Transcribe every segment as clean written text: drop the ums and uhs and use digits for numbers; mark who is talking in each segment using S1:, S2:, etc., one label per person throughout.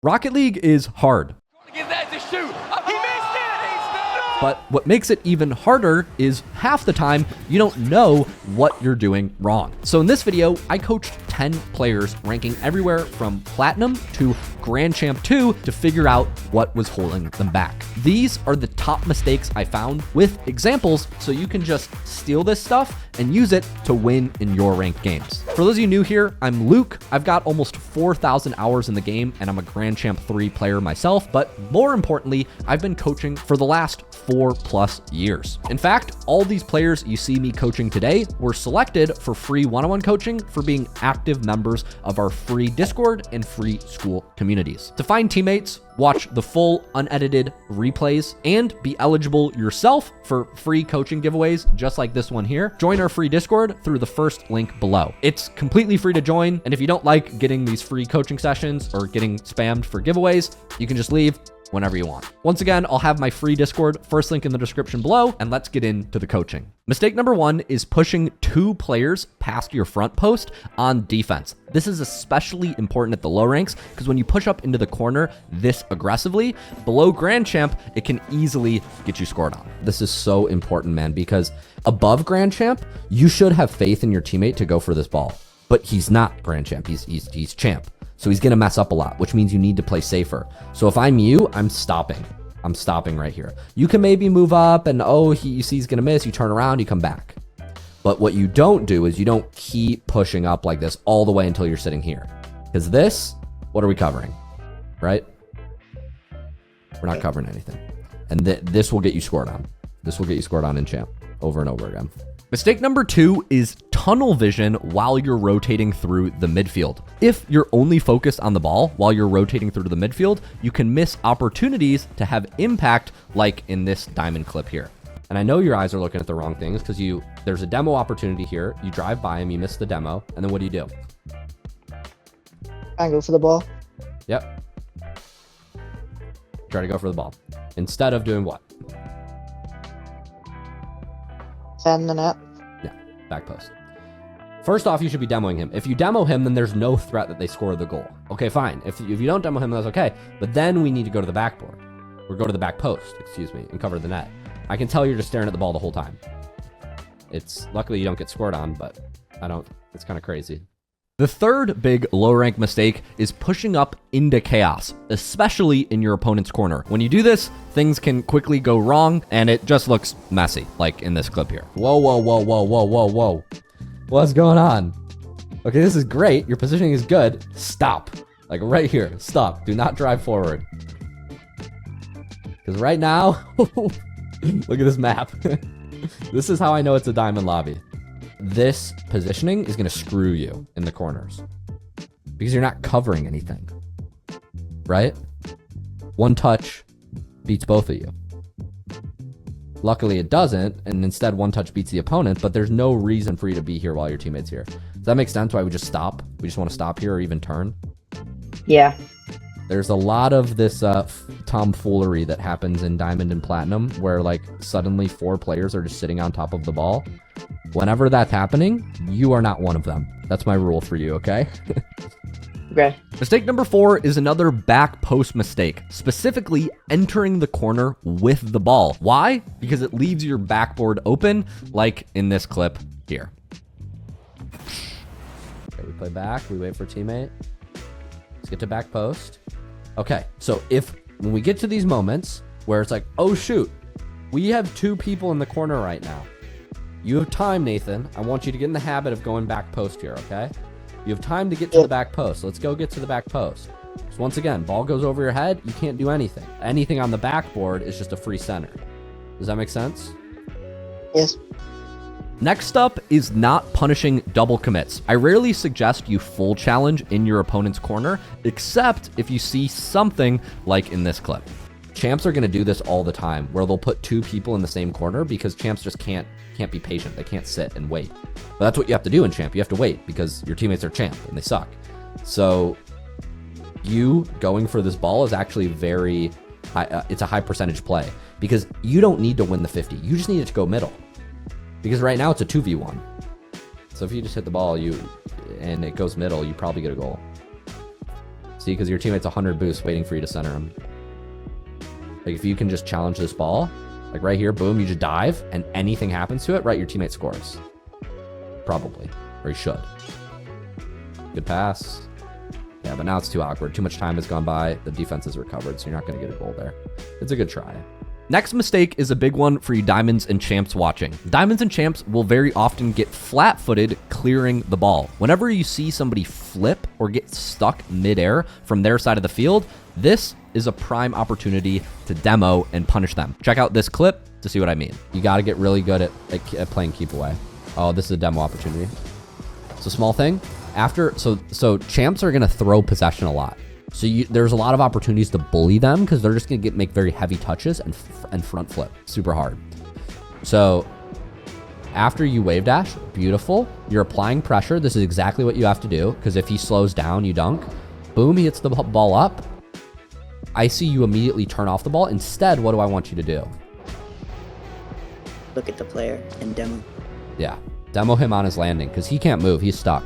S1: Rocket League is hard. But what makes it even harder is half the time you don't know what you're doing wrong. So in this video, I coached 10 players ranking everywhere from Platinum to Grand Champ 2 to figure out what was holding them back. These are the top mistakes I found with examples so you can just steal this stuff and use it to win in your ranked games. For those of you new here, I'm Luke. I've got almost 4,000 hours in the game and I'm a Grand Champ 3 player myself, but more importantly, I've been coaching for the last 4+ years. In fact, all these players you see me coaching today were selected for free one-on-one coaching for being active members of our free Discord and free school communities. To find teammates, watch the full unedited replays, and be eligible yourself for free coaching giveaways just like this one here, join our free Discord through the first link below. It's completely free to join, and if you don't like getting these free coaching sessions or getting spammed for giveaways, you can just leave whenever you want. Once again, I'll have my free Discord, first link in the description below, and let's get into the coaching. Mistake number 1 is pushing 2 players past your front post on defense. This is especially important at the low ranks because when you push up into the corner this aggressively, below Grand Champ, it can easily get you scored on. This is so important, man, because above Grand Champ, you should have faith in your teammate to go for this ball, but he's not Grand Champ, he's Champ. So he's going to mess up a lot, which means you need to play safer. So if I'm you, I'm stopping. I'm stopping right here. You can maybe move up and, you see he's going to miss. You turn around, you come back. But what you don't do is you don't keep pushing up like this all the way until you're sitting here. Because this, what are we covering? Right? We're not covering anything. And this will get you scored on. This will get you scored on in Champ over and over again. Mistake number 2 is tunnel vision while you're rotating through the midfield. If you're only focused on the ball while you're rotating through the midfield, you can miss opportunities to have impact like in this diamond clip here. And I know your eyes are looking at the wrong things because there's a demo opportunity here. You drive by him, you miss the demo, and then what do?
S2: I go for the ball.
S1: Yep. Try to go for the ball. Instead of doing what?
S2: Send the net.
S1: Yeah, back post. First off, you should be demoing him. If you demo him, then there's no threat that they score the goal. Okay, fine. If you don't demo him, that's okay. But then we need to go to the backboard. Or go to the back post, and cover the net. I can tell you're just staring at the ball the whole time. Luckily you don't get scored on, but it's kind of crazy. The third big low rank mistake is pushing up into chaos, especially in your opponent's corner. When you do this, things can quickly go wrong and it just looks messy, like in this clip here. Whoa, whoa, whoa, whoa, whoa, whoa, whoa. What's going on? Okay, this is great. Your positioning is good. Stop. Like right here. Stop. Do not drive forward. Because right now, look at this map. This is how I know it's a diamond lobby. This positioning is going to screw you in the corners because you're not covering anything, right? One touch beats both of you. Luckily it doesn't, and instead one touch beats the opponent, but there's no reason for you to be here while your teammate's here. Does that make sense why we just stop? We just want to stop here or even turn?
S2: Yeah.
S1: There's a lot of this tomfoolery that happens in Diamond and Platinum where like suddenly 4 players are just sitting on top of the ball. Whenever that's happening, you are not one of them. That's my rule for you, okay?
S2: Okay.
S1: Mistake number 4 is another back post mistake, specifically entering the corner with the ball. Why? Because it leaves your backboard open, like in this clip here. Okay, we play back, we wait for teammate. Let's get to back post. Okay, so when we get to these moments where it's like, oh shoot, we have 2 people in the corner right now. You have time, Nathan. I want you to get in the habit of going back post here, okay? You have time to get to the back post. Let's go get to the back post. So once again, ball goes over your head, you can't do anything. Anything on the backboard is just a free center. Does that make sense?
S2: Yes.
S1: Next up is not punishing double commits. I rarely suggest you full challenge in your opponent's corner, except if you see something like in this clip. Champs are going to do this all the time, where they'll put 2 people in the same corner because champs just can't be patient. They can't sit and wait. But that's what you have to do in champ. You have to wait because your teammates are champ and they suck. So you going for this ball is actually very high. It's a high percentage play because you don't need to win the 50. You just need it to go middle. Because right now it's a 2v1. So if you just hit the ball and it goes middle, you probably get a goal. See, because your teammate's 100 boosts waiting for you to center him. Like, if you can just challenge this ball, like right here, boom, you just dive, and anything happens to it, right, your teammate scores. Probably. Or he should. Good pass. Yeah, but now it's too awkward. Too much time has gone by. The defense has recovered, so you're not going to get a goal there. It's a good try. Next mistake is a big one for you diamonds and champs watching. Diamonds and champs will very often get flat-footed clearing the ball. Whenever you see somebody flip or get stuck midair from their side of the field, this is a prime opportunity to demo and punish them. Check out this clip to see what I mean. You got to get really good at playing keep away. Oh, this is a demo opportunity. It's a small thing. So champs are going to throw possession a lot. So there's a lot of opportunities to bully them because they're just going to make very heavy touches and front flip super hard. So after you wave dash, beautiful. You're applying pressure. This is exactly what you have to do because if he slows down, you dunk. Boom, he hits the ball up. I see you immediately turn off the ball. Instead, what do I want you to do?
S3: Look at the player and demo.
S1: Yeah, demo him on his landing because he can't move. He's stuck.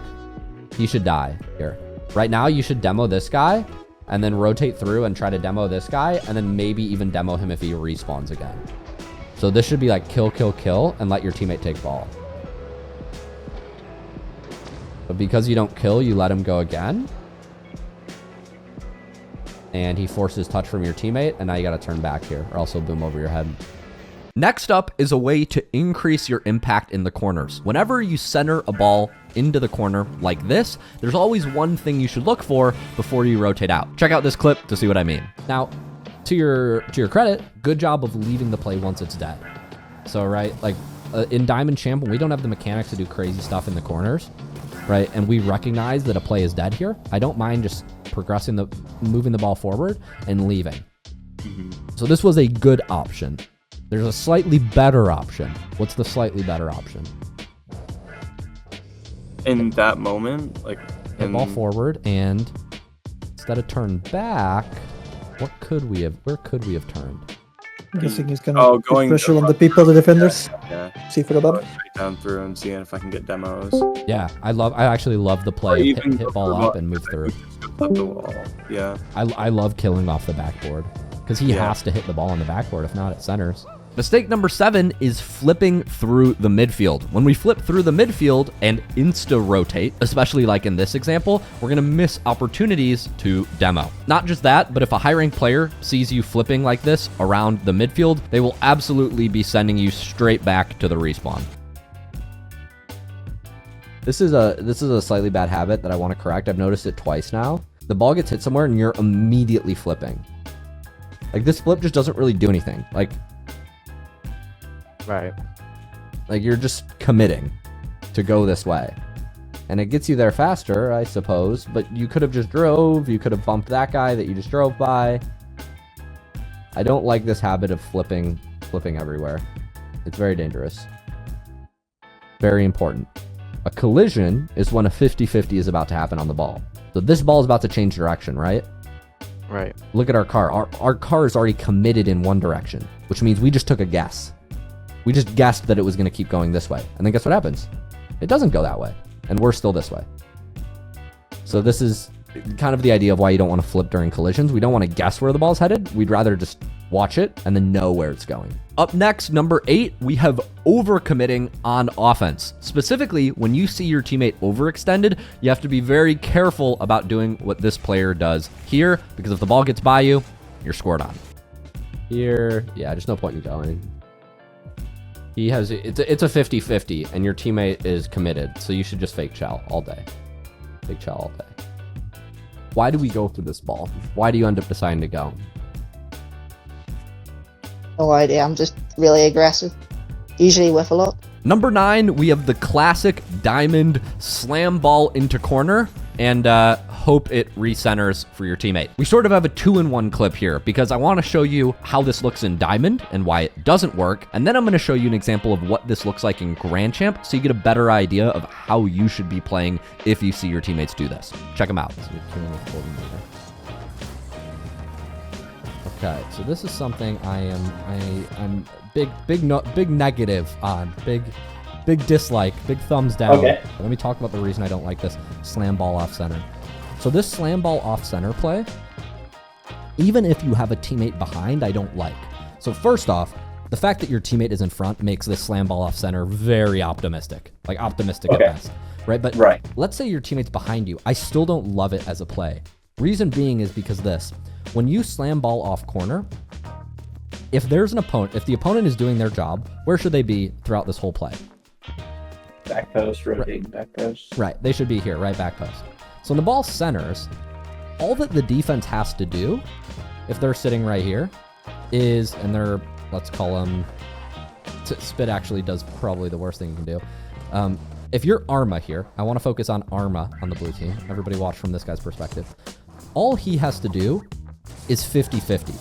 S1: He should die here. Right now, you should demo this guy and then rotate through and try to demo this guy and then maybe even demo him if he respawns again. So this should be like kill, kill, kill and let your teammate take ball. But because you don't kill, you let him go again. And he forces touch from your teammate and now you got to turn back here or else he'll boom over your head. Next up is a way to increase your impact in the corners. Whenever you center a ball into the corner like this, there's always one thing you should look for before you rotate out. Check out this clip to see what I mean. Now, to your credit, good job of leaving the play once it's dead. So, right, like in Diamond Champ, when we don't have the mechanics to do crazy stuff in the corners, right, and we recognize that a play is dead here, I don't mind just moving the ball forward and leaving. So this was a good option. There's a slightly better option. What's the slightly better option?
S4: In that moment, like
S1: the ball forward, and instead of turn back, where could we have turned?
S5: I'm guessing he's gonna put pressure on the people, the defenders.
S4: Yeah.
S5: See for the ball.
S4: Down through and seeing if I can get demos.
S1: Yeah, I actually love the play. Hit ball up and move through.
S4: Up the wall. Yeah.
S1: I love killing off the backboard because he has to hit the ball on the backboard. If not, it centers. Mistake number 7 is flipping through the midfield. When we flip through the midfield and insta-rotate, especially like in this example, we're going to miss opportunities to demo. Not just that, but if a high-ranked player sees you flipping like this around the midfield, they will absolutely be sending you straight back to the respawn. This is a slightly bad habit that I want to correct. I've noticed it twice now. The ball gets hit somewhere and you're immediately flipping. Like this flip just doesn't really do anything. Like you're just committing to go this way. And it gets you there faster, I suppose, but you could have just drove, you could have bumped that guy that you just drove by. I don't like this habit of flipping everywhere. It's very dangerous. Very important. A collision is when a 50-50 is about to happen on the ball. So this ball is about to change direction, right?
S6: Right.
S1: Look at our car. Our car is already committed in one direction, which means we just took a guess. We just guessed that it was going to keep going this way. And then guess what happens? It doesn't go that way. And we're still this way. So this is kind of the idea of why you don't want to flip during collisions. We don't want to guess where the ball's headed. We'd rather just watch it and then know where it's going. Up next, number 8, we have overcommitting on offense. Specifically, when you see your teammate overextended, you have to be very careful about doing what this player does here, because if the ball gets by you, you're scored on. Here, yeah, there's no point in going. He has, it's a 50-50 and your teammate is committed. So you should just fake chow all day. Fake chow all day. Why do we go through this ball? Why do you end up deciding to go?
S2: No idea. I'm just really aggressive. Usually with a lot.
S1: Number 9, we have the classic diamond slam ball into corner and hope it recenters for your teammate. We sort of have a 2-in-1 clip here because I want to show you how this looks in diamond and why it doesn't work. And then I'm going to show you an example of what this looks like in Grand Champ so you get a better idea of how you should be playing if you see your teammates do this. Check them out. Okay, so this is something I'm big negative on, big dislike, big thumbs down.
S7: Okay.
S1: Let me talk about the reason I don't like this slam ball off center. So this slam ball off center play, even if you have a teammate behind, I don't like. So first off, the fact that your teammate is in front makes this slam ball off center very optimistic, like optimistic at best, right? But let's say your teammate's behind you. I still don't love it as a play. Reason being is because when you slam ball off corner, if there's an opponent, if the opponent is doing their job, where should they be throughout this whole play?
S3: Back post, rotating back post.
S1: Right, they should be here, right back post. So when the ball centers, all that the defense has to do, if they're sitting right here, is, and they're, let's call them, Spit actually does probably the worst thing you can do. If you're Arma here, I want to focus on Arma on the blue team. Everybody watch from this guy's perspective. All he has to do is 50-50.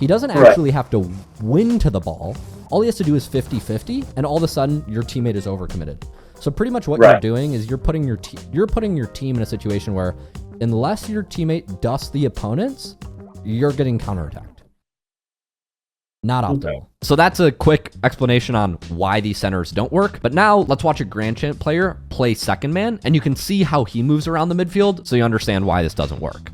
S1: He doesn't actually have to win to the ball. All he has to do is 50-50, and all of a sudden, your teammate is overcommitted. So pretty much what you're doing is you're putting your team in a situation where unless your teammate dusts the opponents, you're getting counterattacked. Not optimal. So that's a quick explanation on why these centers don't work. But now let's watch a Grand Champ player play second man, and you can see how he moves around the midfield so you understand why this doesn't work.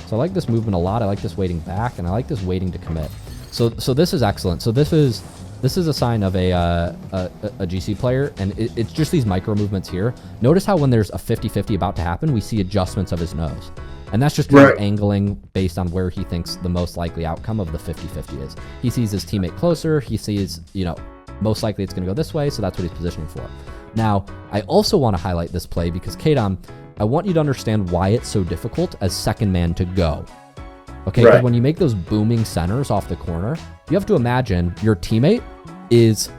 S1: So I like this movement a lot. I like this waiting back, and I like this waiting to commit. So this is excellent. So this is a sign of a GC player, and it's just these micro movements here. Notice how when there's a 50-50 about to happen, we see adjustments of his nose. And that's just angling based on where he thinks the most likely outcome of the 50-50 is. He sees his teammate closer. He sees, most likely it's going to go this way, so that's what he's positioning for. Now, I also want to highlight this play because, Kadon, I want you to understand why it's so difficult as second man to go. Okay, because when you make those booming centers off the corner, you have to imagine your teammate is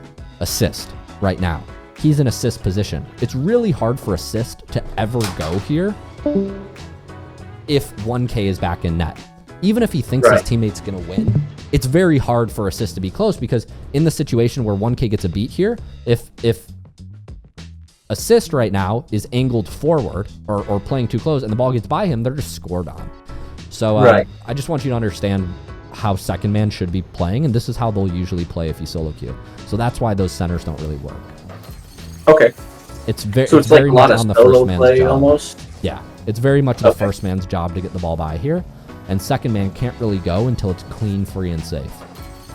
S1: assist right now. He's in assist position. It's really hard for assist to ever go here if 1K is back in net. Even if he thinks his teammate's going to win, it's very hard for assist to be close because in the situation where 1K gets a beat here, if assist right now is angled forward or playing too close and the ball gets by him, they're just scored on. So I just want you to understand how second man should be playing, and this is how they'll usually play if you solo queue. So that's why those centers don't really work.
S3: Okay.
S1: It's very
S3: so it's
S1: very
S3: like a lot
S1: much
S3: of
S1: on the
S3: solo
S1: first man's
S3: play
S1: job.
S3: Almost.
S1: Yeah, it's very much the first man's job to get the ball by here, and second man can't really go until it's clean, free, and safe.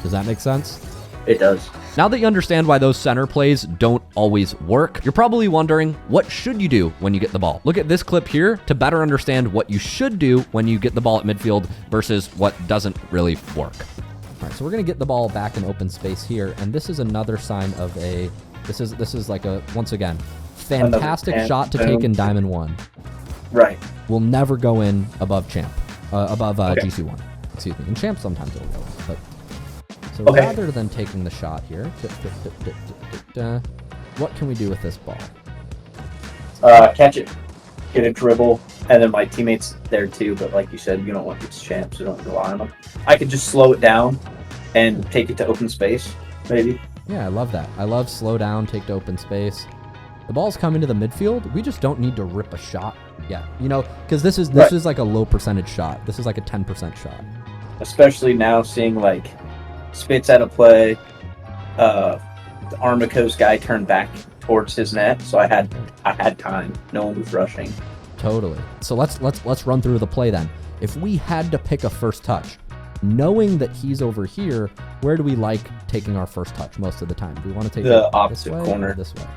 S1: Does that make sense?
S3: It does.
S1: Now that you understand why those center plays don't always work, you're probably wondering, what should you do when you get the ball? Look at this clip here to better understand what you should do when you get the ball at midfield versus what doesn't really work. All right, so we're going to get the ball back in open space here, and this is another sign of a, this is like a, once again, fantastic shot to take in Diamond 1.
S3: Right.
S1: Will never go in above Champ, GC1. Excuse me. In Champ, sometimes it'll go in, but... So rather than taking the shot here, what can we do with this ball?
S3: Catch it, get a dribble, and then my teammate's there too, but like you said, you don't want these champs, so don't rely on them. I could just slow it down and take it to open space, maybe.
S1: Yeah, I love that. I love slow down, take to open space. The ball's coming to the midfield. We just don't need to rip a shot yet, because this is like a low percentage shot. This is like a 10% shot.
S3: Especially now seeing like Spit's out of play. The Armicos guy turned back towards his net, so I had time. No one was rushing.
S1: Totally. So let's run through the play then. If we had to pick a first touch, knowing that he's over here, where do we like taking our first touch most of the time? Do we want to take
S3: the
S1: it
S3: opposite
S1: this way
S3: corner?
S1: Or this way.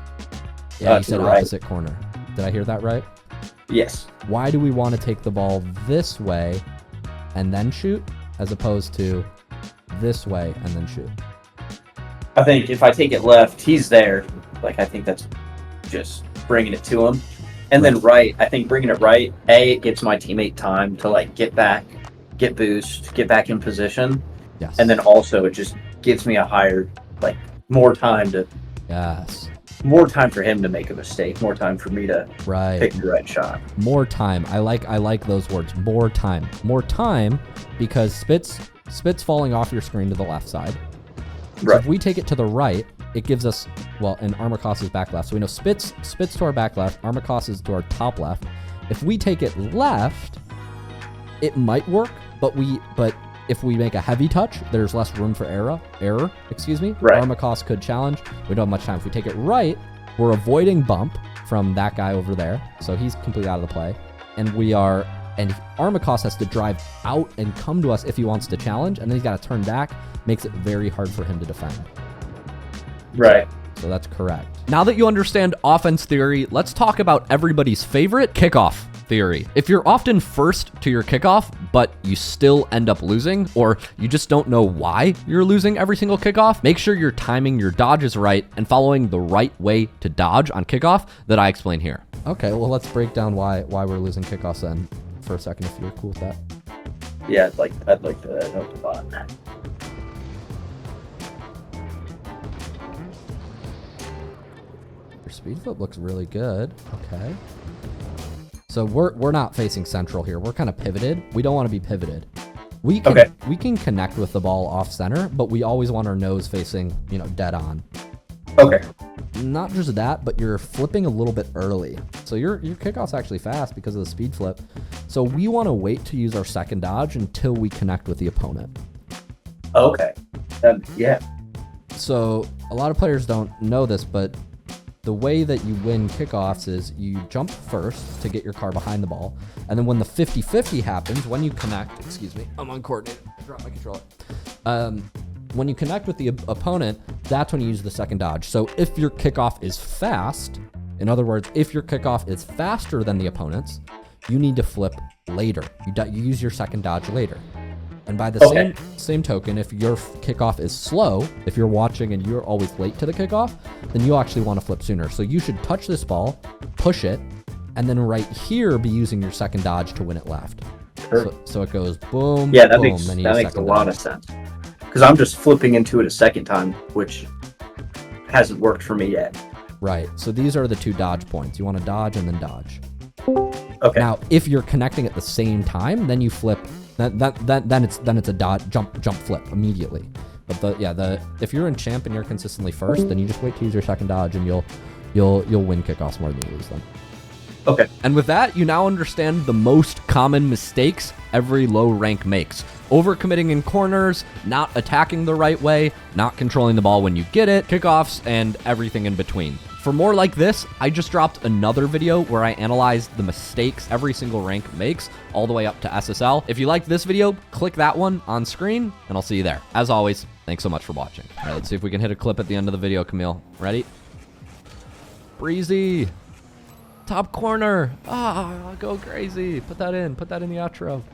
S1: Yeah, you said opposite corner. Did I hear that right?
S3: Yes.
S1: Why do we want to take the ball this way and then shoot, as opposed to this way and then shoot?
S3: I think if I take it left, he's there. I think that's just bringing it to him. And then right, I think bringing it right, it gives my teammate time to get back, get boost, get back in position.
S1: Yes.
S3: And then also it just gives me a higher, more time to...
S1: Yes.
S3: More time for him to make a mistake. More time for me to pick the right shot.
S1: More time. I like those words. More time. More time because Spit's falling off your screen to the left side. So if we take it to the right, it gives us, and Armicos is back left. So we know Spit's to our back left, Armicos is to our top left. If we take it left, it might work, but if we make a heavy touch, there's less room for error. Armicos could challenge. We don't have much time. If we take it right, we're avoiding bump from that guy over there. So he's completely out of the play. and Armacost has to drive out and come to us if he wants to challenge, and then he's got to turn back. Makes it very hard for him to defend.
S3: Right.
S1: So that's correct. Now that you understand offense theory, let's talk about everybody's favorite, kickoff theory. If you're often first to your kickoff, but you still end up losing, or you just don't know why you're losing every single kickoff, make sure you're timing your dodges right and following the right way to dodge on kickoff that I explain here. Okay, well, let's break down why we're losing kickoffs then for a second, if you're cool with that.
S3: Yeah, I'd like to know about that.
S1: Your speed flip looks really good. Okay. So we're not facing central here. We're kind of pivoted. We don't want to be pivoted. We can connect with the ball off center, but we always want our nose facing, dead on.
S3: Okay.
S1: Not just that, but you're flipping a little bit early. So your kickoff's actually fast because of the speed flip. So we want to wait to use our second dodge until we connect with the opponent.
S3: Okay. Yeah.
S1: So a lot of players don't know this, but the way that you win kickoffs is you jump first to get your car behind the ball. And then when the 50-50 happens, when you connect, excuse me, I'm uncoordinated, drop my controller. When you connect with the opponent, that's when you use the second dodge. So if your kickoff is fast, in other words, if your kickoff is faster than the opponent's, you need to flip later. You use your second dodge later. And by the same token, if your kickoff is slow, if you're watching and you're always late to the kickoff, then you actually want to flip sooner. So you should touch this ball, push it, and then right here be using your second dodge to win it left. Sure. So it goes boom,
S3: yeah, that
S1: boom,
S3: makes a
S1: dodge.
S3: lot of sense. Because I'm just flipping into it a second time, which hasn't worked for me yet.
S1: Right. So these are the two dodge points. You want to dodge and then dodge.
S3: Okay.
S1: Now, if you're connecting at the same time, then you flip. Then it's a dodge jump flip immediately. But if you're in champ and you're consistently first, then you just wait to use your second dodge and you'll win kickoffs more than you lose them.
S3: Okay.
S1: And with that, you now understand the most common mistakes every low rank makes. Overcommitting in corners, not attacking the right way, not controlling the ball when you get it, kickoffs, and everything in between. For more like this, I just dropped another video where I analyzed the mistakes every single rank makes all the way up to SSL. If you liked this video, click that one on screen and I'll see you there. As always, thanks so much for watching. All right, let's see if we can hit a clip at the end of the video, Camille. Ready? Breezy. Top corner. Go crazy. Put that in the outro.